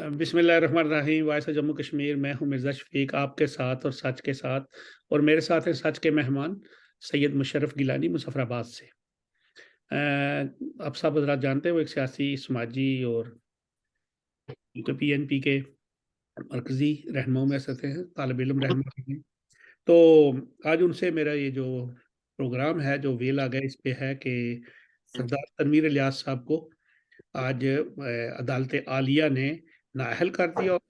बिस्मिल्लाहिर्रहमानिर्रहीम। Voice of Jammu Kashmir. मैं हूँ मिर्ज़ा शफ़ीक, आपके साथ और सच के साथ। और मेरे साथ हैं सच के मेहमान सैयद मुशर्रफ गिलानी मुज़फ़्फ़राबाद से। आप सब हज़रात जानते हैं वो एक सियासी, समाजी और पीएनपी के मरकज़ी रहनुमाओं में से थे, तालिब इल्म रहनुमा भी हैं। तो आज उनसे मेरा ये जो प्रोग्राम है, जो वेल आ गया, इस पे है कि सरदार तनवीर इलियास साहब को आज अदालत आलिया ने नाअहल कर दिया और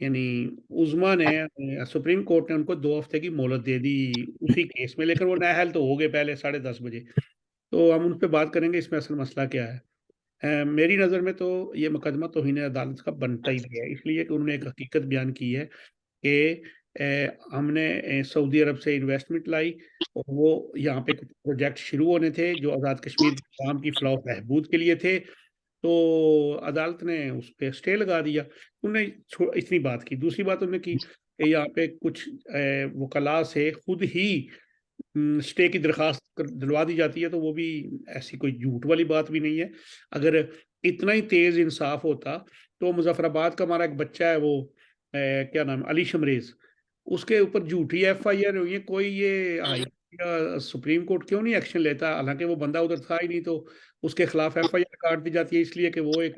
यानी उज़्मा ने सुप्रीम कोर्ट ने उनको 2 हफ्ते की मोहलत दे दी उसी केस में, लेकिन वो नाअहल तो हो गए पहले 10:30 बजे। तो हम उन पे बात करेंगे इसमें असल मसला क्या है। मेरी नज़र में तो ये मुकदमा तौहीन अदालत का बनता ही नहीं है, इसलिए कि उन्होंने एक हकीकत बयान की है कि हमने सऊदी अरब से इन्वेस्टमेंट लाई और वो यहाँ पे कुछ प्रोजेक्ट शुरू होने थे जो आज़ाद कश्मीर के अवाम की फलाह व बहबूद के लिए थे। तो अदालत ने उस पे स्टे लगा दिया। उन्होंने छो इतनी बात की। दूसरी बात उन्होंने की कि यहाँ पे कुछ वकला से खुद ही स्टे की दरख़्वास्त कर दिलवा दी जाती है, तो वो भी ऐसी कोई झूठ वाली बात भी नहीं है। अगर इतना ही तेज़ इंसाफ़ होता, तो मुज़फ़्फ़राबाद का हमारा एक बच्चा है, वो क्या नाम है, अली शमरेज़, उसके ऊपर झूठी एफआईआर हुई है, कोई ये हाई या सुप्रीम कोर्ट क्यों नहीं एक्शन लेता? हालाँकि वो बंदा उधर था ही नहीं, तो उसके खिलाफ एफआईआर काट दी जाती है इसलिए कि वो एक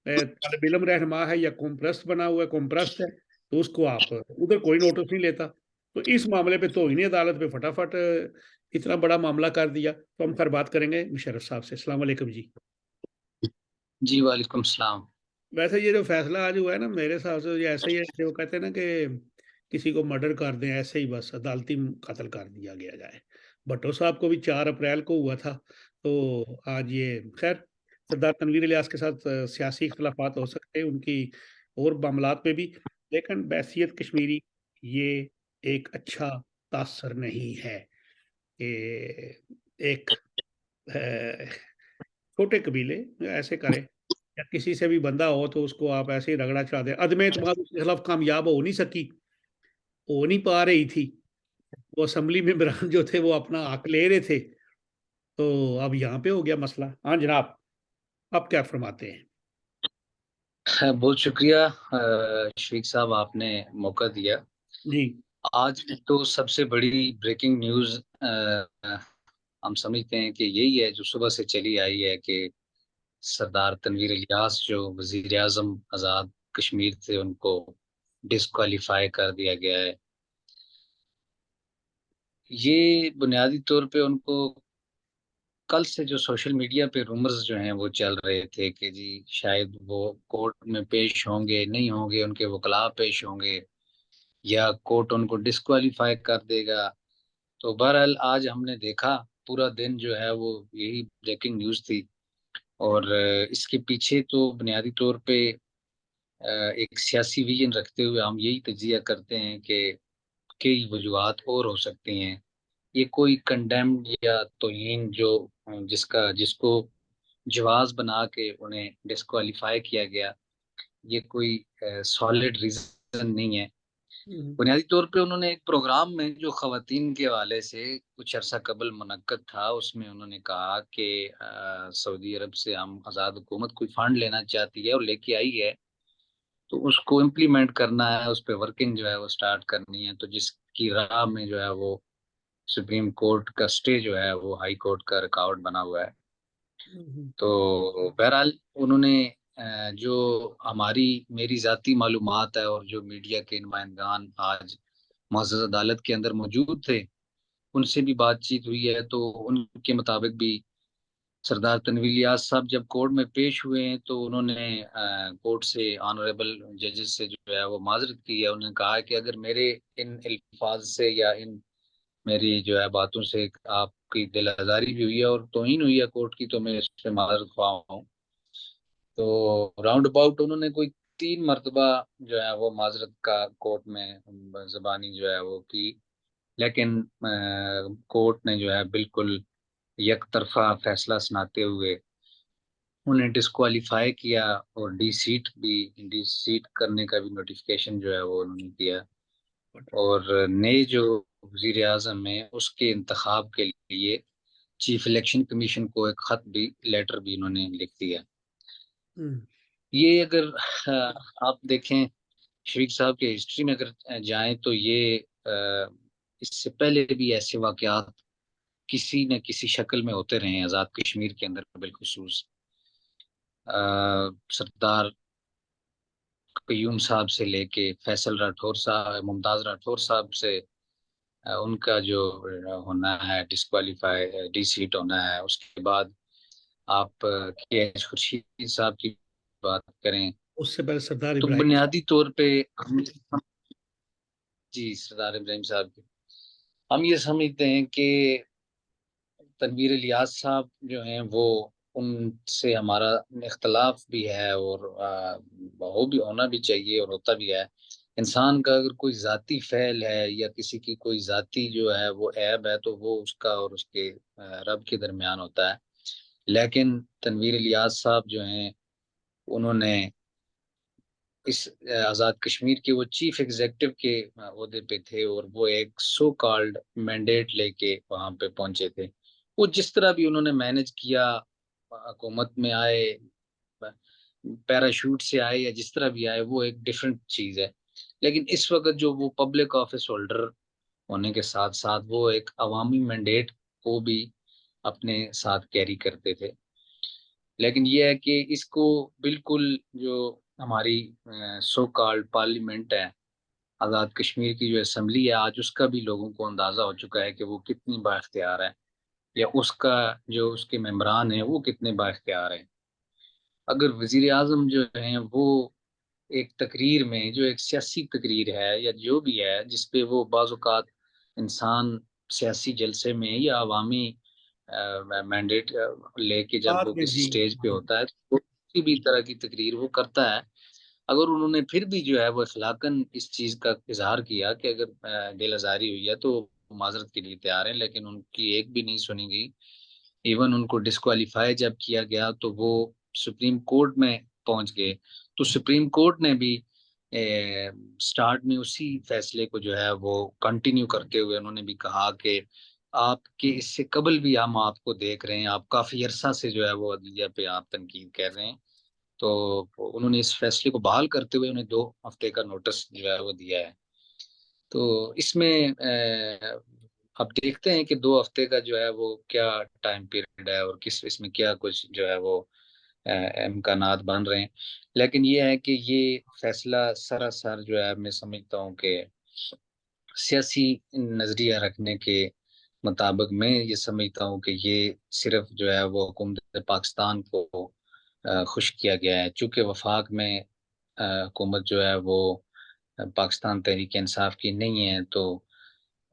तालिब इल्म रहनुमा है या कौम परस्त बना हुआ है, कौम परस्त है, तो उसको आप उधर कोई नोटिस नहीं लेता। तो इस मामले पे तौहीन अदालत पे फटाफट इतना बड़ा मामला कर दिया। तो हम फिर बात करेंगे मुशर्रफ साहब से। अस्सलाम वालेकुम जी। जी, वालेकुम सलाम। वैसे ये जो फैसला आज हुआ है ना, मेरे हिसाब से ये ऐसे ही है जैसे वो कहते हैं ना कि किसी को मर्डर कर दें, ऐसे ही बस अदालती कत्ल कर दिया गया जाए। भुट्टो साहब को भी 4 अप्रैल को हुआ था, तो आज ये खैर सरदार तनवीर इलियास के साथ सियासी इख्तिलाफ़ात हो सकते हैं उनकी और मामलात पे भी, लेकिन बहैसियत कश्मीरी ये एक अच्छा तासर नहीं है कि एक छोटे कबीले ऐसे करें या किसी से भी बंधा हो तो उसको आप ऐसे ही रगड़ा चढ़ा दें। अदम एतमाद उसके खिलाफ कामयाब हो नहीं सकी, हो नहीं पा रही थी। वो असेंबली मेंबरान जो थे वो अपना हक ले रहे थे, तो अब यहाँ पे हो गया मसला। हाँ जनाब, आप क्या फरमाते हैं? बहुत शुक्रिया शफ़ीक साहब, आपने मौका दिया। जी। आज की तो सबसे बड़ी ब्रेकिंग न्यूज़ हम समझते हैं कि यही है जो सुबह से चली आई है कि सरदार तनवीर इलियास जो वज़ीर-ए-आज़म आज़ाद कश्मीर थे, उनको डिस्क्वालीफ़ाई कर दिया गया है। ये बुनियादी तौर पे उनको कल से जो सोशल मीडिया पे रूमर्स जो हैं वो चल रहे थे कि जी शायद वो कोर्ट में पेश होंगे, नहीं होंगे, उनके वकला पेश होंगे या कोर्ट उनको डिस्क्वालीफाई कर देगा। तो बहरहाल आज हमने देखा पूरा दिन जो है वो यही ब्रेकिंग न्यूज़ थी और इसके पीछे तो बुनियादी तौर पे एक सियासी विज़न रखते हुए हम यही तज्ज़िया करते हैं कि कई वजूहात और हो सकती हैं। ये कोई कंडेम्ड या तौहीन जो जिसको जवाज़ बना के उन्हें डिस्क्वालीफाई किया गया, ये कोई सॉलिड रीज़न नहीं है। हुँ, बुनियादी तौर पे उन्होंने एक प्रोग्राम में जो ख़वातीन के हवाले से कुछ अरसा कबल मुनक्कद था, उसमें उन्होंने कहा कि सऊदी अरब से हम आज़ाद हुकूमत कोई फ़ंड लेना चाहती है और लेके आई है, तो उसको इम्प्लीमेंट करना है, उस पे वर्किंग जो है वो स्टार्ट करनी है। तो जिसकी राह में जो है वो सुप्रीम कोर्ट का स्टे जो है वो हाई कोर्ट का रिकॉर्ड बना हुआ है। हुँ, हुँ, तो बहरहाल उन्होंने जो हमारी मेरी ज़ाती मालूमात है और जो मीडिया के नुमाइंदान आज मुअज़्ज़ज़ अदालत के अंदर मौजूद थे, उनसे भी बातचीत हुई है, तो उनके मुताबिक भी सरदार तनवीर इलियास साहब जब कोर्ट में पेश हुए हैं, तो उन्होंने कोर्ट से ऑनरेबल जजेस से जो है वो माज़रत की है। उन्होंने कहा है कि अगर मेरे इन अल्फाज़ से या इन मेरी जो है बातों से आपकी दिल आज़ारी भी हुई है और तौहीन हुई है कोर्ट की, तो मैं इस पे माज़रत ख़्वाह हूँ। तो राउंड अबाउट उन्होंने कोई 3 मर्तबा जो है वो माज़रत का कोर्ट में ज़बानी जो है वो की, लेकिन कोर्ट ने जो है बिल्कुल एकतरफ़ा फ़ैसला सुनाते हुए उन्हें डिस्क्वालीफ़ाई किया और डी-सीट करने का भी नोटिफ़िकेशन जो है वो उन्होंने किया। और नए जो वज़ीर-ए-आज़म हैं उसके इंतख़ाब के लिए चीफ़ इलेक्शन कमीशन को एक ख़त भी लेटर भी उन्होंने लिख दिया। हुँ। ये अगर आप देखें शरीफ साहब के हिस्ट्री में अगर जाएं तो ये इससे पहले भी ऐसे वाकयात किसी न किसी शक्ल में होते रहे हैं आज़ाद कश्मीर के अंदर बिलखुसूस। सरदार कयूम साहब से लेके फैसल राठौर साहब, मुमताज राठौर साहब से उनका जो होना है डिस्क्वालीफाई, डिसीट होना है, उसके बाद आप के एच खुर्शीद साहब की बात करें उससे पहले सरदार तो इब्राहिम बुनियादी तौर पे जी सरदार इब्राहिम साहब की हम ये समझते हैं कि तनवीर इलियास साहब जो हैं वो उनसे हमारा इख्तलाफ भी है और हो भी होना भी चाहिए और होता भी है। इंसान का अगर कोई ज़ाती फ़ैल है या किसी की कोई ज़ाती जो है वो ऐब है तो वो उसका और उसके रब के दरमियान होता है। लेकिन तनवीर इलियास साहब जो हैं उन्होंने इस आज़ाद कश्मीर के वो चीफ एग्जीक्यूटिव के ओहदे पे थे और वो एक सो कॉल्ड मैंडेट लेके वहां पे पहुंचे थे। वो जिस तरह भी उन्होंने मैनेज किया, हुकूमत में आए, पैराशूट से आए या जिस तरह भी आए, वो एक डिफरेंट चीज है। लेकिन इस वक्त जो वो पब्लिक ऑफिस होल्डर होने के साथ साथ वो एक अवामी मैंडेट को भी अपने साथ कैरी करते थे। लेकिन ये है कि इसको बिल्कुल जो हमारी सो कॉल्ड पार्लियामेंट है, आज़ाद कश्मीर की जो असेंबली है, आज उसका भी लोगों को अंदाज़ा हो चुका है कि वो कितनी बाइख्तियार है या उसका जो उसके मेंबरान हैं वो कितने बाइख्तियार हैं। अगर वजीर आजम जो हैं वो एक तकरीर में, जो एक सियासी तकरीर है या जो भी है जिसपे वो बाज़-औक़ात इंसान सियासी जलसे में या अवामी मैंडेट लेके जब बाद वो में किसी जी। स्टेज पे होता है तो किसी भी तरह की तकरीर वो करता है। अगर उन्होंने फिर भी जो है वो अखलाकन इस चीज़ का इजहार किया कि अगर दिल आज़ारी हुई है तो माजरत के लिए तैयार हैं, लेकिन उनकी एक भी नहीं सुनी गई। इवन उनको डिस्क्वालीफाई जब किया गया तो वो सुप्रीम कोर्ट में पहुंच गए। तो सुप्रीम कोर्ट ने भी स्टार्ट में उसी फैसले को जो है वो कंटिन्यू करते हुए उन्होंने भी कहा कि आपके इससे कबल भी हम आपको देख रहे हैं, आप काफी अरसा से जो है वो अदलिया पे आप तनकीद कर रहे हैं। तो उन्होंने इस फैसले को बहाल करते हुए उन्हें 2 हफ्ते का नोटिस जो है वो दिया है। तो इसमें अब देखते हैं कि 2 हफ्ते का जो है वो क्या टाइम पीरियड है और किस इसमें क्या कुछ जो है वो इम्कानात बन रहे हैं। लेकिन ये है कि ये फैसला सरासर जो है मैं समझता हूँ कि सियासी नजरिया रखने के मुताबिक मैं ये समझता हूँ कि ये सिर्फ जो है वो हुकूमत पाकिस्तान को खुश किया गया है। चूंकि वफाक में हुकूमत जो है वो पाकिस्तान तहरीक इंसाफ की नहीं है, तो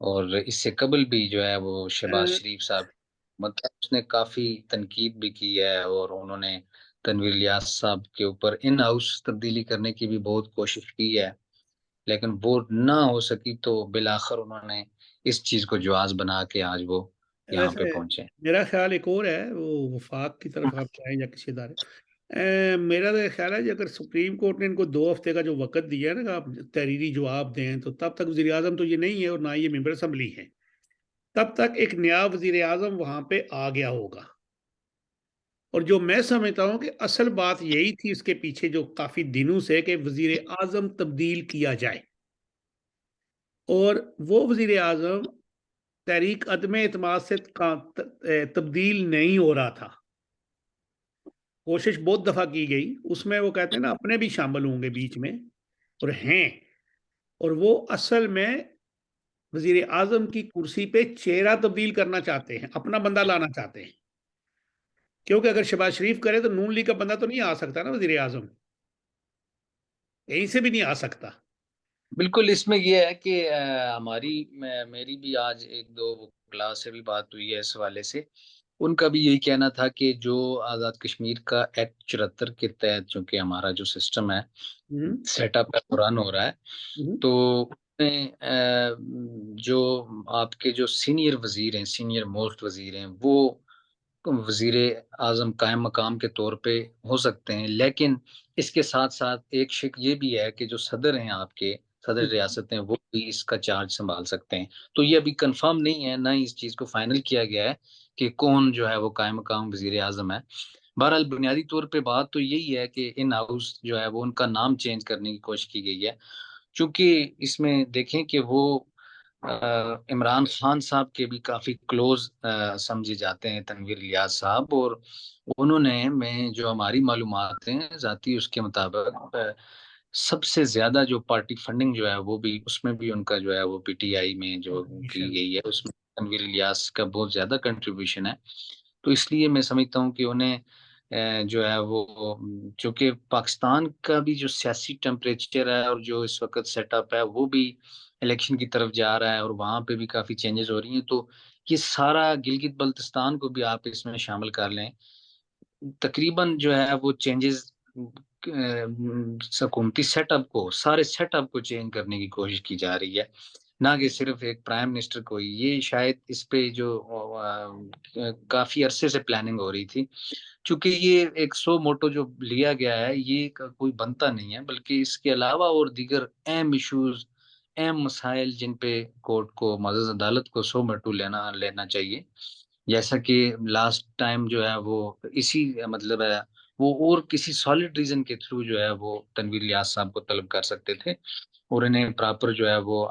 और इससे कबल भी जो है वो शहबाज अ, शरीफ साहब, मतलब उसने काफ़ी तनकीद भी की है और उन्होंने तनवीर इलियास साहब के ऊपर इन हाउस तब्दीली करने की भी बहुत कोशिश की है। लेकिन वो ना हो सकी तो बिलाखिर उन्होंने इस चीज़ को जवाज़ बना के आज वो यहाँ पे वैसे पहुंचे। मेरा ख्याल एक और है, वो वफाक की तरफ आप जाएं या किसी इदारे, मेरा तो ख्याल है कि अगर सुप्रीम कोर्ट ने इनको 2 हफ्ते का जो वक़्त दिया है ना कि आप तहरीरी जवाब दें, तो तब तक वज़ीर आज़म तो ये नहीं है और ना ही ये मेंबर असेंबली है। तब तक एक नया वज़ीर आज़म वहाँ पे आ गया होगा। और जो मैं समझता हूँ कि असल बात यही थी इसके पीछे जो काफ़ी दिनों से, कि वज़ीर आज़म तब्दील किया जाए, और वो वज़ीर आज़म तहरीक अदम एतमाद से तब्दील नहीं हो रहा था। कोशिश बहुत दफ़ा की गई, उसमें वो कहते हैं ना अपने भी शामिल होंगे बीच में, और हैं, और वो असल में वज़ीर आज़म की कुर्सी पे चेहरा तब्दील करना चाहते हैं, अपना बंदा लाना चाहते हैं। क्योंकि अगर शहबाज शरीफ करे तो नून लीग का बंदा तो नहीं आ सकता ना वज़ीर आज़म, कहीं से भी नहीं आ सकता। बिल्कुल, इसमें ये है कि मेरी भी आज एक दो क्लास से भी बात हुई है इस हवाले से। उनका भी यही कहना था कि जो आज़ाद कश्मीर का एक्ट 74 के तहत चूँकि हमारा जो सिस्टम है, हुँ, सेटअप है, वो रन हो रहा है, हुँ, तो उसमें जो आपके जो सीनियर वज़ीर हैं, सीनियर मोस्ट वज़ीर हैं, वो वज़ीर आज़म कायम मकाम के तौर पे हो सकते हैं। लेकिन इसके साथ-साथ एक शिक ये भी है कि जो सदर हैं आपके, सदर हुँ। रियासत हैं, वो भी इसका चार्ज सँभाल सकते हैं। तो ये अभी कन्फ़र्म नहीं है, ना ही इस चीज़ को फ़ाइनल किया गया है कि कौन जो है वो कायम मकाम वज़ीर आज़म है। बहरहाल बुनियादी तौर पे बात तो यही है कि इन हाउस जो है वो उनका नाम चेंज करने की कोशिश की गई है। चूँकि इसमें देखें कि वो इमरान खान साहब के भी काफ़ी क्लोज़ समझे जाते हैं तनवीर इलियास साहब, और उन्होंने में जो हमारी मालूमात हैं ज़ाती उसके मुताबिक सबसे ज़्यादा जो पार्टी फंडिंग जो है वो भी उसमें भी उनका जो है वो पीटीआई में जो की कंट्रीब्यूशन। गई है उसमें तनवीर इलियास का बहुत ज़्यादा कंट्रीब्यूशन है। तो इसलिए मैं समझता हूँ कि उन्हें जो है वो चूँकि पाकिस्तान का भी जो सियासी टेम्परेचर है और जो इस वक़्त सेटअप है, वो भी इलेक्शन की तरफ जा रहा है और वहाँ पे भी काफ़ी चेंजेज़ हो रही हैं। तो ये सारा गिलगित-बल्तिस्तान को भी आप इसमें शामिल कर लें। तकरीबन जो है वो चेंजेज़ हुकूमती सेटअप को सारे सेटअप को चेंज करने की कोशिश की जा रही है, ना कि सिर्फ़ एक प्राइम मिनिस्टर को ही। ये शायद इस पे जो काफ़ी अरसे से प्लानिंग हो रही थी। चूँकि ये एक सो मोटो जो लिया गया है, ये क कोई बनता नहीं है, बल्कि इसके अलावा और दीगर अहम इश्यूज़, अहम मसाइल जिन पे कोर्ट को मुअज़्ज़ज़ अदालत को सो मोटो लेना लेना चाहिए। जैसा कि लास्ट टाइम जो है वो इसी मतलब है, वो और किसी सॉलिड रीज़न के थ्रू जो है वो तनवीर इलियास साहब को तलब कर सकते थे और इन्हें प्रॉपर जो है वो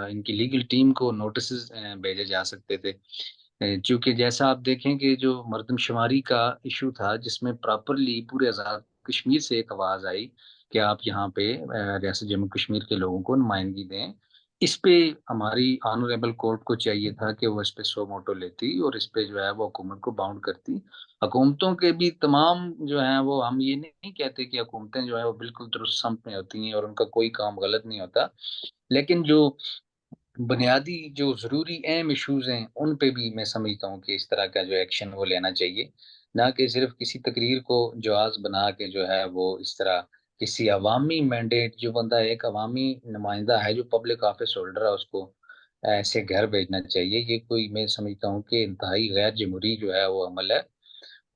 इनकी लीगल टीम को नोटिसेज़ भेजे जा सकते थे। चूँकि जैसा आप देखें कि जो मरदमशुमारी का इश्यू था जिसमें प्रॉपरली पूरे आज़ाद कश्मीर से एक आवाज़ आई कि आप यहाँ पे रियासत जम्मू कश्मीर के लोगों को नुमाइंदगी दें। इस पे हमारी ऑनरेबल कोर्ट को चाहिए था कि वो इस पे सो मोटो लेती और इस पे जो है वो हुकूमत को बाउंड करती। हुकूमतों के भी तमाम जो हैं वो हम ये नहीं कहते कि हुकूमतें जो हैं वो बिल्कुल दुरुस्त समत में होती हैं और उनका कोई काम गलत नहीं होता। लेकिन जो बुनियादी जो ज़रूरी अहम इश्यूज़ हैं, उन पे भी मैं समझता हूँ कि इस तरह का जो एक्शन वो लेना चाहिए, ना कि सिर्फ़ किसी तकरीर को जहाज़ बना के जो है वो इस तरह किसी अवामी मैंडेट जो बंदा एक अवामी नुमाइंदा है, जो पब्लिक ऑफ़िस होल्डर है, उसको ऐसे घर भेजना चाहिए। ये कोई मैं समझता हूँ कि इंतहाई गैर जमहूरी जो है वो अमल है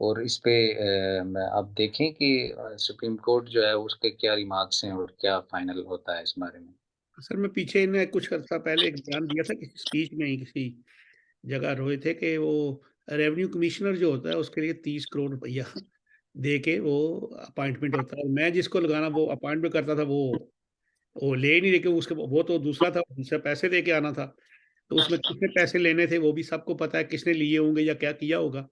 और इस पे मैं अब देखें कि सुप्रीम कोर्ट जो है उसके क्या रिमार्क्स हैं और क्या फ़ाइनल होता है इस बारे में। सर मैं पीछे इन्हें कुछ अर्सा पहले एक बयान दिया था किसी स्पीच में ही किसी जगह रोए थे कि वो रेवेन्यू कमिश्नर जो होता है उसके लिए 30 करोड़ रुपया दे के वो अपॉइंटमेंट होता है और मैं जिसको लगाना वो अपॉइंटमेंट करता था वो ले ही नहीं, लेकिन उसके वो तो दूसरा था, दूसरा पैसे दे के आना था। तो उसमें कितने पैसे लेने थे वो भी सबको पता है, किसने लिए होंगे या क्या किया होगा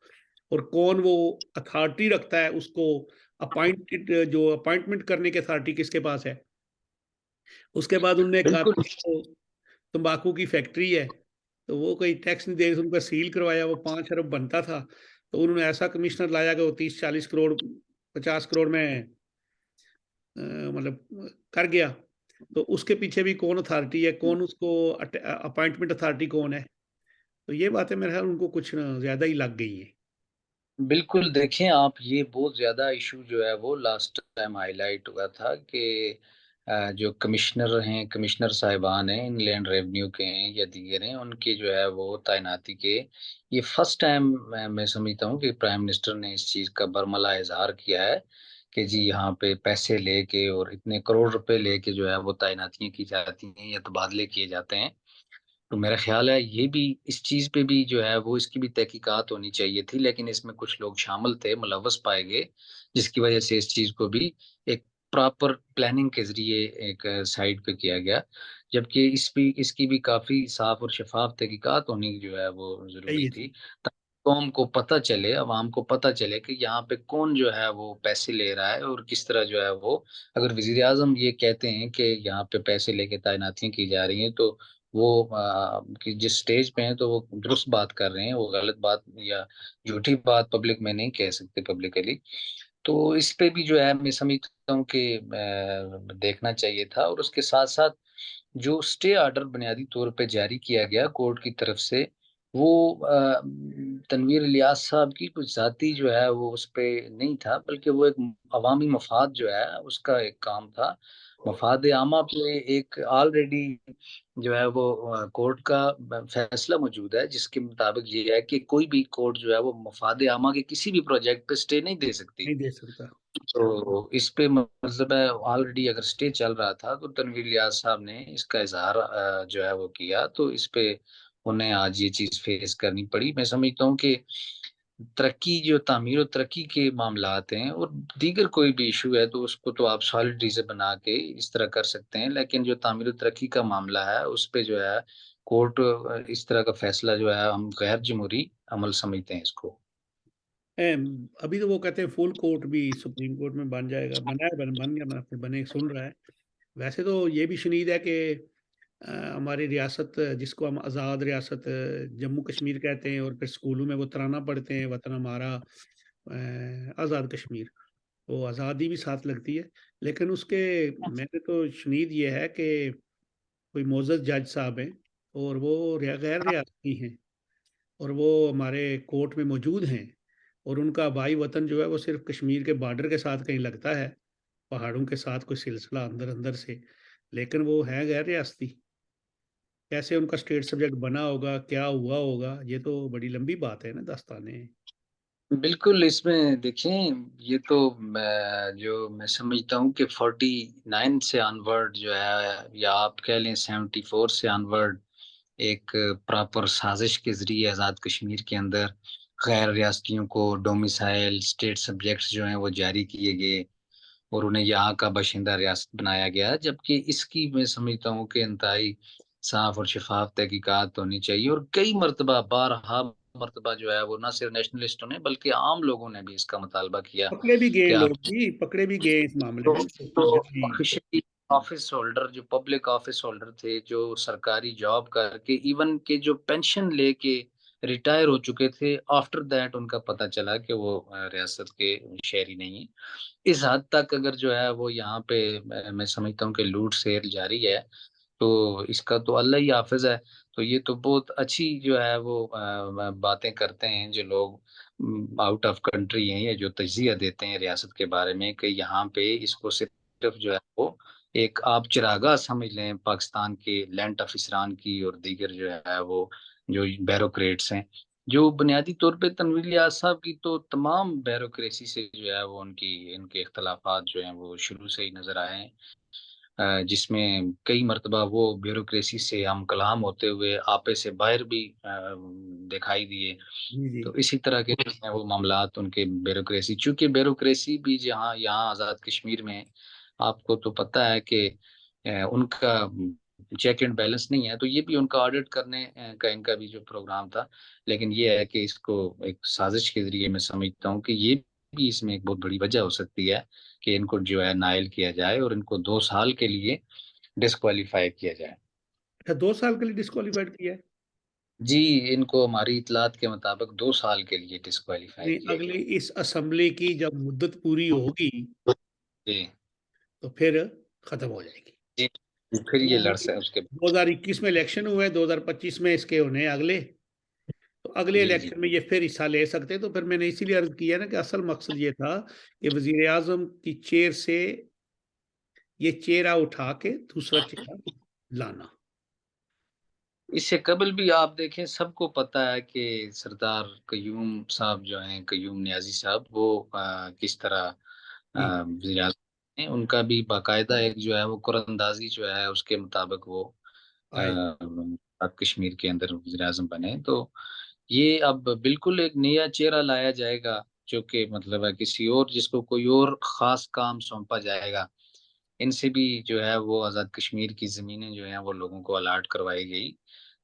और कौन वो अथॉरिटी रखता है उसको अपॉइंटेड जो अपॉइंटमेंट करने की अथॉरिटी किसके पास है। उसके बाद उन्होंने कहा बिल्कुल। तो तंबाकू की फैक्ट्री है, तो वो कोई टैक्स नहीं दे रहे थे, उनका सील करवाया, वो 5 अरब बनता था। तो उन्होंने ऐसा कमिश्नर लाया कि वो 30-40 करोड़ 50 करोड़ में मतलब कर गया। तो उसके पीछे भी कौन अथॉरिटी है, कौन उसको अपॉइंटमेंट अथॉरिटी कौन है? तो ये बातें मेरे ख्याल उनको कुछ ज़्यादा ही लग गई हैं। बिल्कुल, देखें आप ये बहुत ज़्यादा इश्यू जो है वो लास्ट टाइम हाइलाइट हुआ था कि जो कमिश्नर हैं, कमिश्नर साहिबान हैं, इनलैंड रेवेन्यू के हैं या दीगर हैं, उनकी जो है वो तैनाती के ये फर्स्ट टाइम मैं समझता हूँ कि प्राइम मिनिस्टर ने इस चीज़ का बरमला इज़हार किया है कि जी यहाँ पे पैसे लेके और इतने करोड़ रुपए लेके जो है वो तैनातियाँ की जाती हैं या तबादले किए जाते हैं। तो मेरा ख़्याल है ये भी इस चीज़ पे भी जो है वो इसकी भी तहकीकात होनी चाहिए थी, लेकिन इसमें कुछ लोग शामिल थे, मुलव्वस पाए गए, जिसकी वज़ह से इस चीज़ को भी एक प्रॉपर प्लानिंग के ज़रिए एक साइड पे किया गया। जबकि इसकी भी काफ़ी साफ़ और शफ़ाफ़ तहकीकात होनी जो है वो ज़रूरी सही थी। थी। ताकि कौम को पता चले, अवाम को पता चले कि यहाँ पे कौन जो है वो पैसे ले रहा है और किस तरह जो है वो अगर वज़ीर-ए-आज़म ये कहते हैं कि यहाँ पे पैसे लेके तैनातियाँ की जा रही हैं, तो वो कि जिस स्टेज पे हैं तो वो दुरुस्त बात कर रहे हैं, वो गलत बात या झूठी बात पब्लिक में नहीं कह सकते पब्लिकली। तो इस पे भी जो है मैं समझता हूँ कि देखना चाहिए था और उसके साथ-साथ जो स्टे ऑर्डर बुनियादी तौर पे जारी किया गया कोर्ट की तरफ से, वो तनवीर इलियास साहब की कुछ ज़ाती जो है वो उस पे नहीं था, बल्कि वो एक अवामी मफ़ाद जो है उसका एक काम था। मफ़ाद आमा पे एक ऑलरेडी जो है वो कोर्ट का फैसला मौजूद है जिसके मुताबिक ये है कि कोई भी कोर्ट जो है वो मफ़ाद आमा के किसी भी प्रोजेक्ट पे स्टे नहीं दे सकती। नहीं दे सकता। तो इस पे मतलब है ऑलरेडी अगर स्टे चल रहा था तो तनवीर इलियास साहब ने इसका इज़हार जो है वो किया तो इस पे उन्हें आज ये चीज़ फेस करनी पड़ी। मैं समझता हूँ कि तरक्की जो तामीर और तरक्की के मामलात हैं और दीगर कोई भी इशू है तो उसको तो आप सॉलिड रीज़न बना के इस तरह कर सकते हैं। लेकिन जो तामीर और तरक्की का मामला है उस पे जो है कोर्ट इस तरह का फैसला जो है हम गैर जमहूरी अमल समझते हैं इसको। अभी तो वो कहते हैं फुल कोर्ट भी सुप्रीम कोर्ट में बन जाएगा, बना है, बन गया ना, फिर बने सुन रहा है। वैसे तो ये भी शुनीद है कि हमारी रियासत जिसको हम आज़ाद रियासत जम्मू कश्मीर कहते हैं, और फिर स्कूलों में वो तराना पढ़ते हैं, वतन हमारा आज़ाद कश्मीर, वो आज़ादी भी साथ लगती है। लेकिन उसके मैंने तो शुनीद ये है कि कोई मोअज़्ज़ज़ जज साहब हैं और वो गैर रियासती हैं, और वो हमारे कोर्ट में मौजूद हैं, और उनका भाई वतन जो है वो सिर्फ कश्मीर के बॉर्डर के साथ कहीं लगता है, पहाड़ों के साथ कोई सिलसिला अंदर अंदर से, लेकिन वो है गैर रियासती। कैसे उनका स्टेट सब्जेक्ट बना होगा, क्या हुआ होगा, ये तो बड़ी लंबी बात है ना, दास्तान है। बिल्कुल, इसमें देखें ये तो जो मैं समझता हूँ कि 49 से ऑनवर्ड जो है या आप कह लें 74 से ऑनवर्ड एक प्रॉपर साजिश के ज़रिए आज़ाद कश्मीर के अंदर गैर रियासतियों को डोमिसाइल स्टेट सब्जेक्ट्स जो हैं वो जारी किए गए और उन्हें यहाँ का बाशिंदा रियासत बनाया गया। जबकि इसकी मैं समझता हूँ कि इंतहाई साफ और शफाफ तहकीकात होनी चाहिए और कई मर्तबा बारहा मर्तबा जो है वो ना सिर्फ नेशनलिस्टों ने बल्कि आम लोगों ने भी इसका मुतालबा किया पकड़े भी गए कि आप लोग जी, पकड़े भी गए इस मामले तो, में तो जल्दी। ऑफिशियली ऑफिस होल्डर जो पब्लिक ऑफिस होल्डर थे जो सरकारी जॉब करके इवन के जो पेंशन लेके रिटायर हो चुके थे आफ्टर दैट उनका पता चला कि वो रियासत के शहरी नहीं है। इस हद तक अगर जो है वो यहाँ पे मैं समझता हूँ कि लूट सेल जारी है तो इसका तो अल्लाह ही हाफ़िज़ है। तो ये तो बहुत अच्छी जो है वो बातें करते हैं जो लोग आउट ऑफ कंट्री हैं या जो तज़िया देते हैं रियासत के बारे में कि यहाँ पे इसको सिर्फ़ जो है वो एक आप चरागाह समझ लें पाकिस्तान के लैंड ऑफ़िसरान की और दीगर जो है वो जो ब्यूरोक्रेट्स हैं। जो बुनियादी तौर पे तनवीर लियाज़ साहब की तो तमाम ब्यूरोक्रेसी से जो है वो उनकी इनके इख्तिलाफ़ात जो हैं वो शुरू से ही नज़र आए हैं। जिसमें कई मर्तबा वो ब्यूरोक्रेसी से हम कलाम होते हुए आपे से बाहर भी दिखाई दिए। जी जी। तो इसी तरह के जो हैं वो मामलात उनके ब्यूरोक्रेसी चूँकि ब्यूरोक्रेसी भी जहाँ यहाँ आज़ाद कश्मीर में आपको तो पता है कि उनका चेक एंड बैलेंस नहीं है, तो ये भी उनका ऑडिट करने का इनका भी जो प्रोग्राम था। लेकिन ये है कि इसको एक साज़िश के ज़रिए मैं समझता हूँ कि ये भी इसमें एक बहुत बड़ी वजह हो सकती है कि इनको जो है नाइल किया जाए और इनको 2 साल के लिए डिस्क्वालीफाई किया जाए। अच्छा, 2 साल के लिए डिस्क्वालीफाइड किया है? जी, इनको हमारी इत्तलात के मुताबिक 2 साल के लिए डिस्क्वालीफाई नहीं, किया गया अगली है। इस असेंबली की जब मुद्दत पूरी होगी जी, तो फिर खत्म हो जाएगी। जी। फिर ये लड़ तो स उसके 2021 में इलेक्शन हुए, 2025 में इसके होने हैं अगले, तो अगले जी, जी। इलेक्शन में ये फिर हिस्सा ले सकते हैं। तो फिर मैंने इसीलिए अर्ज किया ना कि असल मकसद ये था कि वजीर आजम की चेयर से ये चेहरा उठा के दूसरा चेहरा लाना। इससे कबल भी आप देखें सबको पता है कि सरदार कय्यूम साहब जो हैं, कय्यूम नियाज़ी साहब वो किस तरह जी। वज़ीर-ए-आज़म हैं। उनका भी बाकायदा एक जो है वो कुरानंदाज़ी जो है उसके मुताबिक वो आए। कश्मीर के अंदर वज़ीर-ए-आज़म बने। तो ये अब बिल्कुल एक नया चेहरा लाया जाएगा जो कि मतलब है किसी और जिसको कोई और ख़ास काम सौंपा जाएगा। इनसे भी जो है वो आज़ाद कश्मीर की ज़मीनें जो हैं वो लोगों को अलॉट करवाई गई।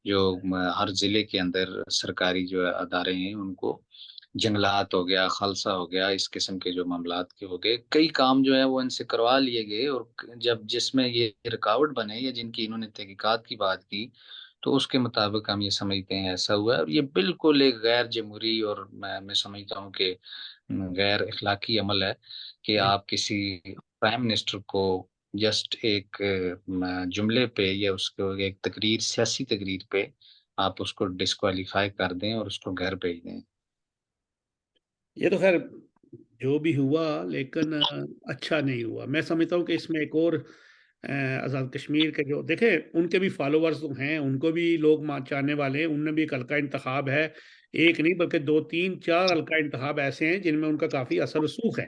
जो हर ज़िले के अंदर सरकारी जो है अदारे हैं उनको जंगलात हो गया, खालसा हो गया, इस किस्म के जो मामलात के हो गए, कई काम जो है वो इनसे करवा लिए गए और जब जिसमें ये रुकावट बने या जिनकी इन्होंने तहकीकात की बात की, तो उसके मुताबिक हम ये समझते हैं ऐसा हुआ है और ये बिल्कुल एक गैर जमहूरी और मैं समझता हूँ कि गैर अखलाकी अमल है कि जी। आप किसी प्राइम मिनिस्टर को जस्ट एक जुमले पे या उसको एक तकरीर सियासी तकरीर पे आप उसको डिस्क्वालीफाई कर दें और उसको घर भेज दें। ये तो खैर जो भी हुआ, लेकिन अच्छा नहीं हुआ। मैं समझता हूँ कि इसमें एक और आज़ाद कश्मीर के जो देखें उनके भी फॉलोवर्स तो हैं, उनको भी लोग चाहने वाले हैं, उनमें भी एक हल्का इंतखाब है। एक नहीं बल्कि 2, 3, 4 हल्का इंतखाब ऐसे हैं जिनमें उनका काफ़ी असर रसूख है।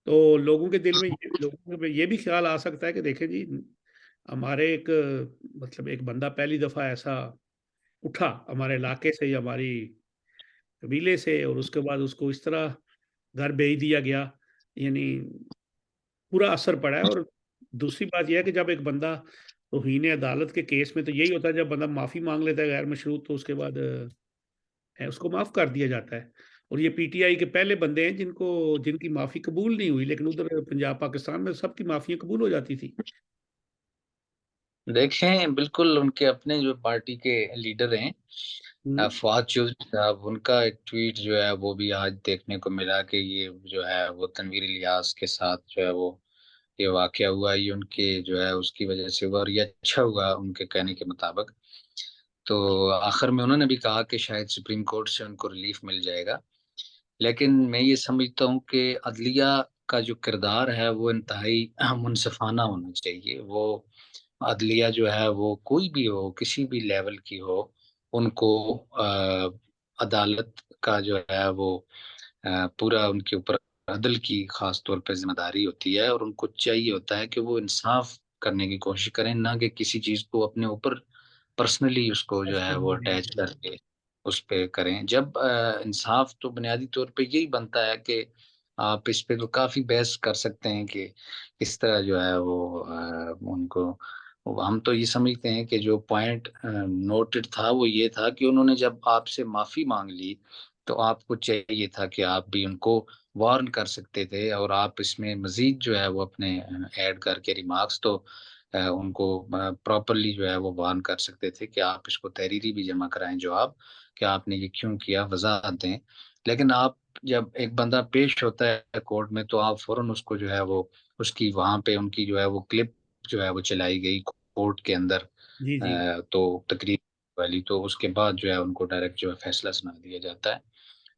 तो लोगों के दिल में लोगों में ये भी ख्याल आ सकता है कि देखें जी, हमारे एक मतलब एक बंदा पहली दफ़ा ऐसा उठा हमारे इलाके से, या हमारी कबीले से, और उसके बाद उसको इस तरह घर भेज दिया गया, यानी पूरा असर पड़ा है। और दूसरी बात ये है कि जब एक बंदा तौहीन अदालत के केस में, तो यही होता है जब बंदा माफ़ी माँग लेता है गैर मशरूत, तो उसके बाद उसको माफ़ कर दिया जाता है। और ये पीटीआई के पहले बंदे हैं जिनकी माफ़ी कबूल नहीं हुई, लेकिन उधर पंजाब पाकिस्तान में सबकी माफ़ियाँ कबूल हो जाती थी। देखें, बिल्कुल उनके अपने जो पार्टी के लीडर हैं, हुँ। फवाद चौधरी साहब, उनका एक ट्वीट जो है वो भी आज देखने को मिला कि ये जो है वो तनवीर इलियास के साथ जो है वो ये वाकया हुआ, ये उनके जो है उसकी वजह से हुआ, और ये अच्छा हुआ उनके कहने के मुताबिक। तो आखिर में उन्होंने भी कहा कि शायद सुप्रीम कोर्ट से उनको रिलीफ मिल जाएगा। लेकिन मैं ये समझता हूँ कि अदलिया का जो किरदार है वो इंतहाई मुनसिफाना होना चाहिए। वो अदलिया जो है वो कोई भी हो, किसी भी लेवल की हो, उनको अदालत का जो है वो पूरा उनके ऊपर अदल की खास तौर पे ज़िम्मेदारी होती है, और उनको चाहिए होता है कि वो इंसाफ करने की कोशिश करें, ना कि किसी चीज़ को अपने ऊपर पर्सनली उसको जो है वो पर्सनली अटैच जी। करके उस पे करें। जब इंसाफ तो बुनियादी तौर पे यही बनता है कि आप इस पे तो काफ़ी बहस कर सकते हैं कि किस तरह जो है वो उनको, हम तो ये समझते हैं कि जो पॉइंट नोटेड था वो ये था कि उन्होंने जब आपसे माफ़ी माँग ली, तो आपको चाहिए था कि आप भी उनको वार्न कर सकते थे, और आप इसमें मज़ीद जो है वो अपने ऐड करके रिमार्क्स तो उनको प्रॉपर्ली जो है वो वार्न कर सकते थे कि आप इसको तहरीरी भी जमा कराएँ जवाब, कि आपने ये क्यों किया, वज़ाहत दें। लेकिन आप, जब एक बंदा पेश होता है कोर्ट में, तो आप फ़ौरन उसको जो है वो उसकी वहाँ पे उनकी जो है वो क्लिप जो है वो चलाई गई कोर्ट के अंदर, जी, जी। तो तकरीर वाली, तो उसके बाद जो है उनको डायरेक्ट जो है फैसला सुना दिया जाता है।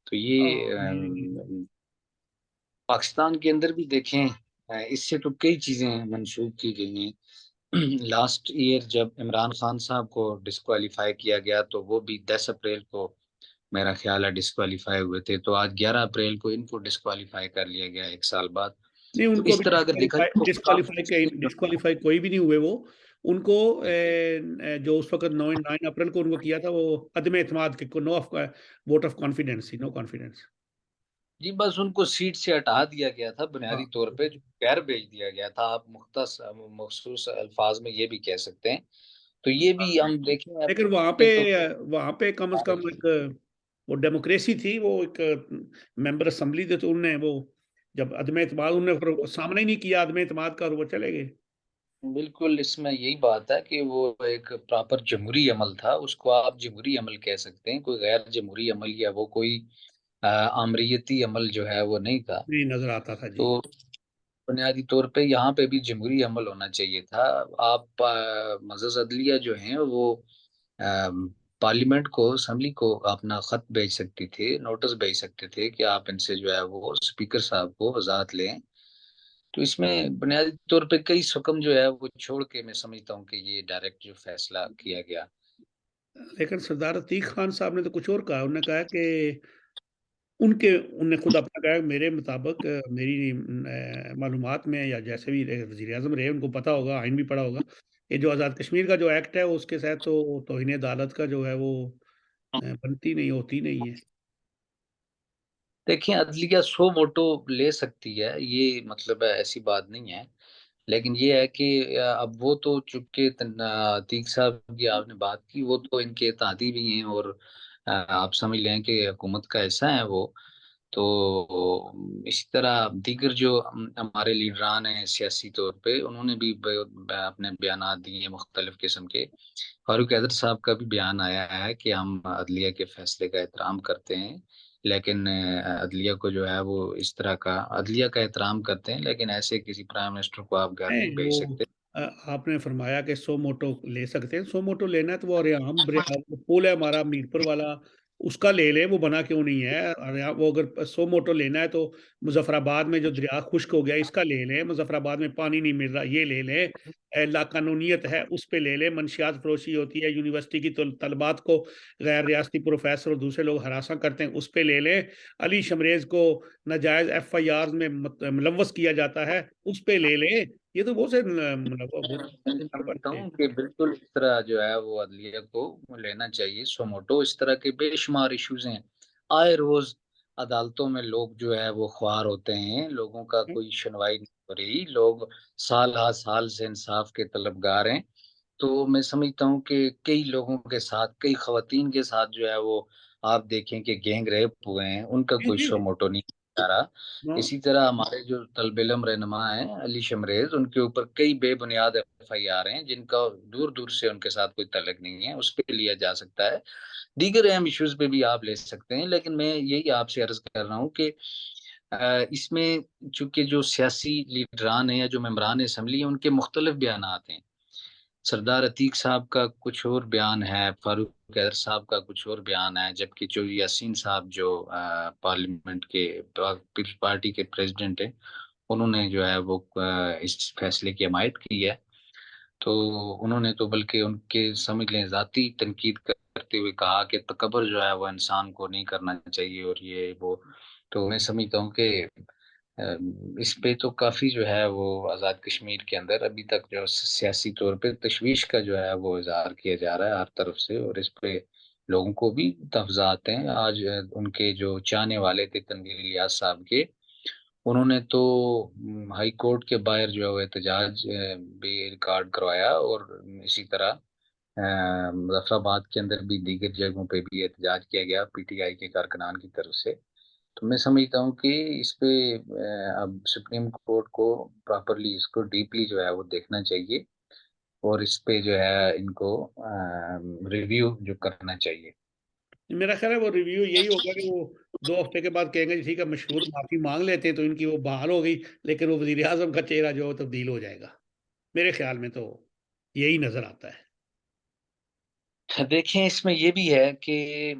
तो ये ये पाकिस्तान के अंदर भी देखें, इससे तो कई चीज़ें मंसूख की गई हैं। लास्ट ईयर जब इमरान खान साहब को डिस्क्वालीफाई किया गया, तो वो भी 10 अप्रैल को मेरा ख्याल है डिस्क्वालीफाई हुए थे, तो आज 11 अप्रैल को इनको डिस्क्वालीफाई कर लिया गया 1 साल बाद। नहीं, तो उनको अभी इस तरह अगर देखा जाए तो काफ़ी चीज़ें जो हैं। डिस्क्वालीफाई कोई भी नहीं हुए वो। उनको जो उस वक़्त 9 अप्रैल को उनको किया था, वो अदम एतमाद के को no of vote of confidence थी, नो कॉन्फिडेंस। जी, बस उनको सीट से हटा दिया गया था हाँ। बुनियादी तौर पे, जो गैर भेज दिया गया था, आप मखसूस अल्फाज में ये भी कह सकते हैं। तो ये भी हम देखें अब लेकिन तो वहाँ पे कम से कम एक वो डेमोक्रेसी थी, वो एक मेंबर असेंबली थे, तो उन्होंने वो जब अदम एतमाद उन्होंने फिर सामना ही नहीं किया अदम एतमाद का, और वो चले गए। बिल्कुल, इसमें यही बात है कि वो एक प्रॉपर जमहूरी अमल था, उसको आप जमहूरी अमल कह सकते हैं, कोई गैर जमहूरी अमल या वो कोई आमरीयती अमल जो है वो नहीं था। नहीं नज़र आता था, जी। तो बुनियादी तौर पे यहाँ पे भी जमहूरी अमल होना चाहिए था। आप मज़हब अदलिया जो हैं वो पार्लियामेंट को, असेंबली को अपना खत भेज सकती थी, नोटिस भेज सकते थे कि आप इनसे जो है वो स्पीकर साहब को वजाहत लें। तो इसमें बुनियादी तौर पे कई सुकम जो है वो छोड़ के मैं समझता हूँ कि ये डायरेक्ट जो फैसला किया गया। लेकिन सरदार अतीक खान साहब ने तो कुछ और कहा। उन्होंने कहा कि उनने खुद अपना कहा, मेरे मुताबिक मेरी मालूमात में, या जैसे भी रहे वज़ीर-ए-आज़म रहे, उनको पता होगा, आइन भी पढ़ा होगा। ये जो आज़ाद कश्मीर का जो एक्ट है, उसके तहत तो तौहीन अदालत का जो है वो बनती नहीं, होती नहीं है। देखिए, अदलिया सो मोटो ले सकती है, ये मतलब ऐसी बात नहीं है। लेकिन ये है कि अब वो तो चूँकि अतीक साहब की आपने बात की, वो तो इनके इत्तेहादी भी हैं, और आप समझ लें कि हुकूमत का हिस्सा हैं वो। तो इसी तरह दीगर जो हमारे लीडरान हैं सियासी तौर पे, उन्होंने भी अपने बयानात दिए हैं मुख्तलिफ किस्म के। फारूक हैदर साहब का भी बयान आया है कि हम अदलिया के फैसले का एहतराम करते हैं, लेकिन अदलिया को जो है वो इस तरह का अदलिया का एहतराम करते हैं, लेकिन ऐसे किसी प्राइम मिनिस्टर को आप घर नहीं नहीं, भेज वो सकते। आपने फरमाया कि सो मोटो ले सकते हैं, सो मोटो लेना है तो वो पुल है हमारा मीरपुर वाला, उसका ले लें, वो बना क्यों नहीं है? वो अगर सो मोटो लेना है तो मुज़फ़्फ़राबाद में जो दरिया खुश्क हो गया, इसका ले लें, मुज़फ़्फ़राबाद में पानी नहीं मिल रहा, ये ले लें। लाक़ानूनियत है, उस पे ले लें, मंशियात फ़रोशी होती है, यूनिवर्सिटी की तलबात को गैर रियासती प्रोफ़ेसर और दूसरे लोग हरासा करते हैं, उस पे ले लें। अली शमरेज़ को नाजायज़ एफ़आईआर में मुलव्वस किया जाता है, उस पे ले लें। ये तो बहुत से मतलब बहुत मैं उनके समझता बनते हैं। हूँ कि बिल्कुल इस तरह जो है वो अदलिया को लेना चाहिए, सो मोटो। इस तरह के बेशुमार इश्यूज हैं आए रोज अदालतों में लोग जो है वो ख्वार होते हैं, लोगों का कोई सुनवाई नहीं हो रही, लोग साल हर साल से इंसाफ के तलबगार हैं। तो मैं समझता हूँ कि कई लोगों के साथ, कई खवातीन के साथ जो है वो आप देखें कि गैंग रेप हुए हैं, उनका जी कोई जी। शो मोटो नहीं जा रहा। नो। इसी तरह हमारे जो तलब इलम रहनुमा हैं अली शमरेज, उनके ऊपर कई बेबुनियाद FIR हैं जिनका दूर दूर से उनके साथ कोई तल्लक नहीं है, उस पर लिया जा सकता है। दीगर अहम इश्यूज पे भी आप ले सकते हैं, लेकिन मैं यही आपसे अर्ज कर रहा हूँ कि इसमें चूंकि जो सियासी लीडरान है या जो मेम्बरान असम्बली है उनके मुख्तलिफ बयान हैं। सरदार अतीक साहब का कुछ और बयान है, फारूक कैदर साहब का कुछ और बयान है, जबकि जो यासीन साहब जो पार्लियामेंट के पीपल्स पार्टी के प्रेसिडेंट है, उन्होंने जो है वो इस फैसले की हमायत की है। तो उन्होंने तो बल्कि उनके समझ लें जाती तनकीद करते हुए कहा कि तकबर जो है वो इंसान को नहीं करना चाहिए और ये वो। तो मैं समझता हूँ कि इस पे तो काफ़ी जो है वो आज़ाद कश्मीर के अंदर अभी तक जो सियासी तौर पे तशवीश का जो है वो इजहार किया जा रहा है हर तरफ से, और इस पे लोगों को भी तफजात हैं। आज उनके जो चाहने वाले थे तनवीर इलियास साहब के, उन्होंने तो हाई कोर्ट के बाहर जो है वो एहतजाज भी रिकॉर्ड करवाया, और इसी तरह मुजफ्फराबाद के अंदर भी दीगर जगहों पे भी एहतजाज किया गया PTI के कारकुनान की तरफ से। तो मैं समझता हूँ कि इस पे अब सुप्रीम कोर्ट को प्रॉपरली इसको डीपली जो है वो देखना चाहिए, और इस पे जो है इनको रिव्यू जो करना चाहिए। मेरा ख्याल है वो रिव्यू यही होगा कि वो 2 हफ्ते के बाद कहेंगे जी ठीक है, मशहूर माफी मांग लेते हैं, तो इनकी वो बहाल हो गई, लेकिन वो वजीर आजम का चेहरा जो है वो तब्दील हो जाएगा। मेरे ख्याल में तो यही नजर आता है। देखें, इसमें ये भी है कि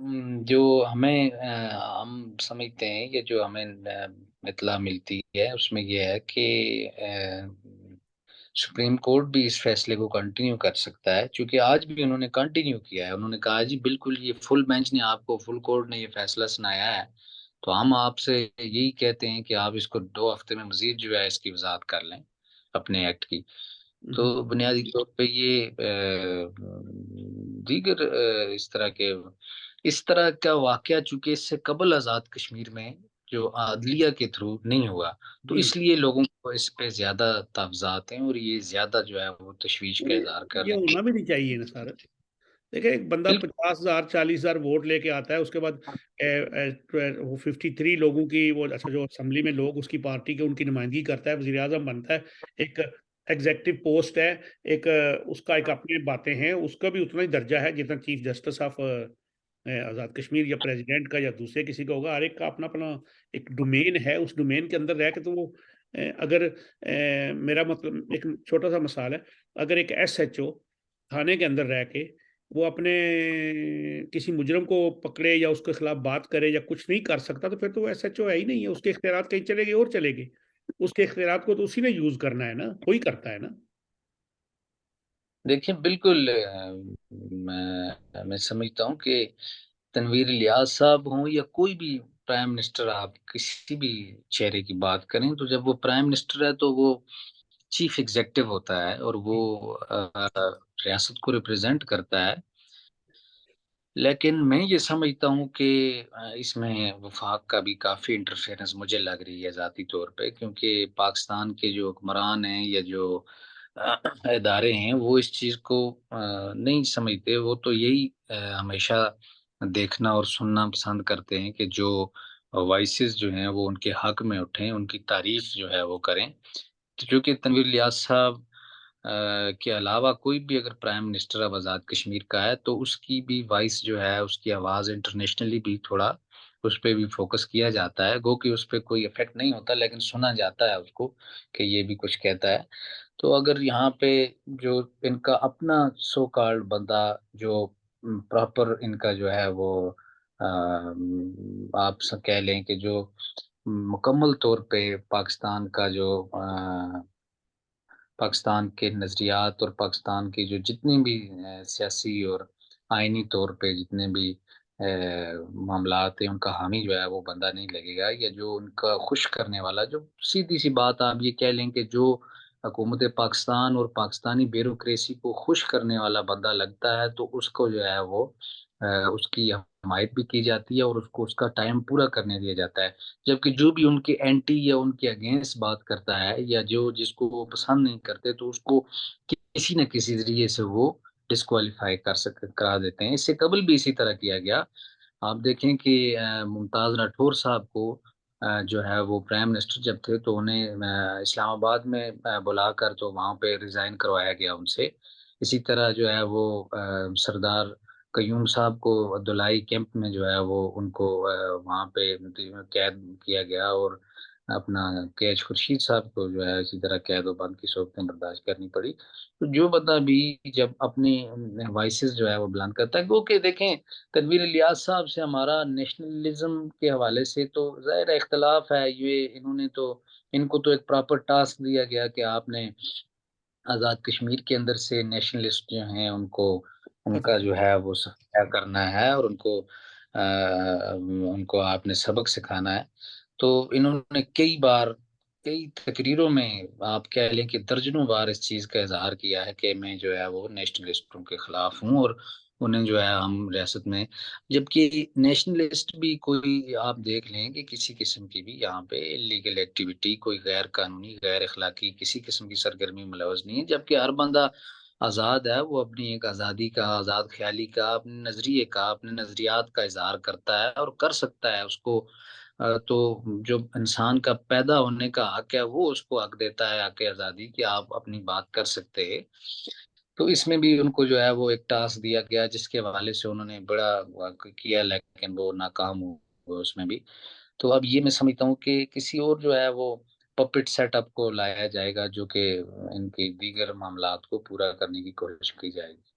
जो हमें हम समझते हैं ये जो हमें इतला मिलती है उसमें ये है कि सुप्रीम कोर्ट भी इस फैसले को कंटिन्यू कर सकता है, क्योंकि आज भी उन्होंने कंटिन्यू किया है। उन्होंने कहा जी बिल्कुल, ये फुल बेंच ने आपको, फुल कोर्ट ने ये फैसला सुनाया है, तो हम आपसे यही कहते हैं कि आप इसको 2 हफ्ते में मजीद जो है इसकी वजाहत कर लें अपने एक्ट की। हम्म। तो बुनियादी तौर पे ये दीगर इस तरह का वाकया चूंकि इससे कबल आज़ाद कश्मीर में जो अदलिया के थ्रू नहीं हुआ, तो जी। इसलिए लोगों को इस पे ज्यादा तावजात हैं और ये ज्यादा जो है वो तशवीश का इजहार कर ये रहे हैं। होना भी नहीं चाहिए ना सर। देखिए, एक बंदा बिल्कुल। 50,000 40,000 वोट लेके आता है, उसके बाद वो 53 लोगों की वो, अच्छा, जो असेंबली में लोग उसकी पार्टी के उनकी नुमाइंदगी करता है, वजीर आजम बनता है। एक एग्जेक्टिव पोस्ट है, एक उसका एक अपने बातें हैं, उसका भी उतना ही दर्जा है जितना chief justice of Azad Kashmir या प्रेसिडेंट का या दूसरे किसी का होगा। हर एक का अपना अपना एक डोमेन है, उस डोमेन के अंदर रह के तो वो अगर मेरा मतलब एक छोटा सा मिसाल है, अगर एक SHO थाने के अंदर रह के वो अपने किसी मुजरम को पकड़े या उसके खिलाफ बात करे या कुछ नहीं कर सकता, तो फिर तो वो SHO है ही नहीं है। उसके इख्तियारात कहीं चले गए और चले गए। उसके इख्तियारात को तो उसी ने यूज करना है ना, वही करता है ना। देखिए बिल्कुल, मैं समझता हूँ कि तनवीर इलियास साहब हों या कोई भी प्राइम मिनिस्टर, आप किसी भी चेहरे की बात करें, तो जब वो प्राइम मिनिस्टर है तो वो चीफ एग्जेक्टिव होता है और वो रियासत को रिप्रेजेंट करता है। लेकिन मैं ये समझता हूँ कि इसमें वफाक का भी काफ़ी इंटरफेरेंस मुझे लग रही है ज़ाती तौर पे, क्योंकि पाकिस्तान के जो हुक्मरान हैं या जो इदारे हैं वो इस चीज़ को नहीं समझते। वो तो यही हमेशा देखना और सुनना पसंद करते हैं कि जो वॉइसेस जो हैं वो उनके हक में उठें, उनकी तारीफ जो है वो करें। तो चूंकि तनवीर इलियास साहब के अलावा कोई भी अगर प्राइम मिनिस्टर अब आज़ाद कश्मीर का है, तो उसकी भी वॉइस जो है, उसकी आवाज़ इंटरनेशनली भी थोड़ा उस पे भी फोकस किया जाता है। गो कि उस पे कोई इफेक्ट नहीं होता, लेकिन सुना जाता है उसको कि ये भी कुछ कहता है। तो अगर यहाँ पे जो इनका अपना सो कॉल्ड बंदा जो प्रॉपर इनका जो है वो आप सब कह लें कि जो मुकम्मल तौर पे पाकिस्तान का जो पाकिस्तान के नज़रियात और पाकिस्तान की जो जितनी भी सियासी और आइनी तौर पे जितने भी मामलात हैं, उनका हामी जो है वो बंदा नहीं लगेगा, या जो उनका खुश करने वाला, जो सीधी सी बात आप ये कह लें कि जो हुकूमत पाकिस्तान और पाकिस्तानी ब्यूरोक्रेसी को खुश करने वाला बंदा लगता है, तो उसको जो है वो उसकी हमायत भी की जाती है और उसको उसका टाइम पूरा करने दिया जाता है। जबकि जो भी उनके एंटी या उनके अगेंस्ट बात करता है या जो जिसको वो पसंद नहीं करते, तो उसको किसी न किसी ज़रिए से वो डिस्क्वालीफाई करा देते हैं। इससे कबल भी इसी तरह किया गया। आप देखें कि मुमताज़ राठौर साहब को जो है वो प्राइम मिनिस्टर जब थे, तो उन्हें इस्लामाबाद में बुलाकर तो वहाँ पे रिज़ाइन करवाया गया उनसे। इसी तरह जो है वो सरदार कयूम साहब को धुलाई कैंप में जो है वो उनको वहाँ पे कैद किया गया और अपना कैच खुर्शीद साहब को जो है इसी तरह कैद-ओ-बंद की शौक़तें बर्दाश्त करनी पड़ी। तो जो बंदा भी जब अपनी वॉइसेज़ जो है वो बुलंद करता है, क्योंकि देखें तनवीर इलियास साहब से हमारा नेशनलिज़्म के हवाले से तो ज़ाहिर है इख्तिलाफ़ है। ये इनको तो एक प्रॉपर टास्क दिया गया कि आपने आज़ाद कश्मीर के अंदर से नेशनलिस्ट जो हैं उनका जो है वो सफाया करना है और उनको आपने सबक सिखाना है। तो इन्होंने कई तकरीरों में आप कह लें कि दर्जनों बार इस चीज़ का इज़हार किया है कि मैं जो है वो नेशनलिस्टों के खिलाफ हूँ और उन्हें जो है हम रियासत में, जबकि नेशनलिस्ट भी कोई आप देख लें कि किसी किस्म की भी यहाँ पे इल्लीगल एक्टिविटी, कोई गैर कानूनी, गैर अखलाकी किसी किस्म की सरगर्मी में मुलव्वस नहीं है। जबकि हर बंदा आज़ाद है, वो अपनी एक आज़ादी का, आज़ाद ख़्याली का, अपने नज़रिए का, अपने नज़रियात का इज़हार करता है और कर सकता है उसको। तो जो इंसान का पैदा होने का हक है, वो उसको हक देता है, हक़ आज़ादी कि आप अपनी बात कर सकते हैं। तो इसमें भी उनको जो है वो एक टास्क दिया गया जिसके हवाले से उन्होंने बड़ा किया, लेकिन वो नाकाम हुए उसमें भी। तो अब ये मैं समझता हूँ कि किसी और जो है वो पपेट सेटअप को लाया जाएगा जो कि इनके दीगर मामलात को पूरा करने की कोशिश की जाएगी।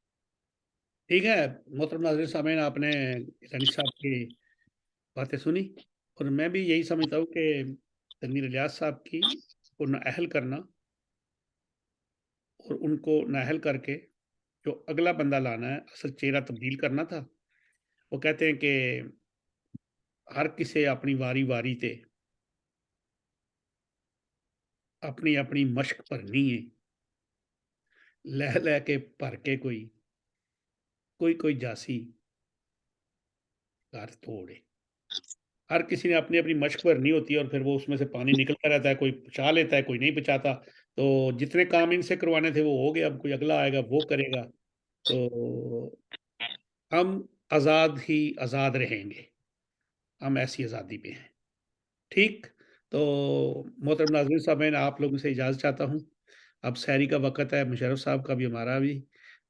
ठीक है, मोहतरम नाज़रीन सामीन, आपने गिलानी साहब की बातें सुनी और मैं भी यही समझता हूँ कि तनवीर इलियास साहब की को नाअहल करना और उनको नाअहल करके जो अगला बंदा लाना है, असल चेहरा तब्दील करना था। वो कहते हैं कि हर किसे अपनी वारी-वारी ते अपनी-अपनी मश्क भरनी है। लह-लह के भर के कोई जासी घर तोड़े। हर किसी ने अपनी-अपनी मश्क भरनी होती है और फिर वो उसमें से पानी निकलता रहता है, कोई बचा लेता है, कोई नहीं बचाता। तो जितने काम इनसे करवाने थे वो हो गए, अब कोई अगला आएगा वो करेगा। तो हम आज़ाद ही आज़ाद रहेंगे, हम ऐसी आज़ादी में हैं। ठीक? तो मोहतरम नाज़रीन साहब, मैं आप लोगों से इजाज़त चाहता हूँ। अब सहरी का वक़्त है, मुशर्रफ साहब का भी, हमारा भी।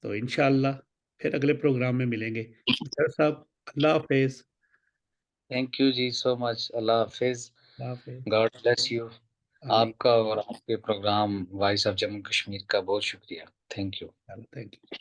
तो इंशाअल्लाह फिर अगले प्रोग्राम में मिलेंगे। मुशर्रफ साहब, अल्लाह हाफ़िज़। थैंक यू जी सो मच। अल्लाह हाफ़िज़। अल्लाह हाफ़िज़। God bless you. आमीन। आपका और आपके programme voice of Jammu Kashmir का बहुत शुक्रिया। Thank you. चलो, थैंक यू।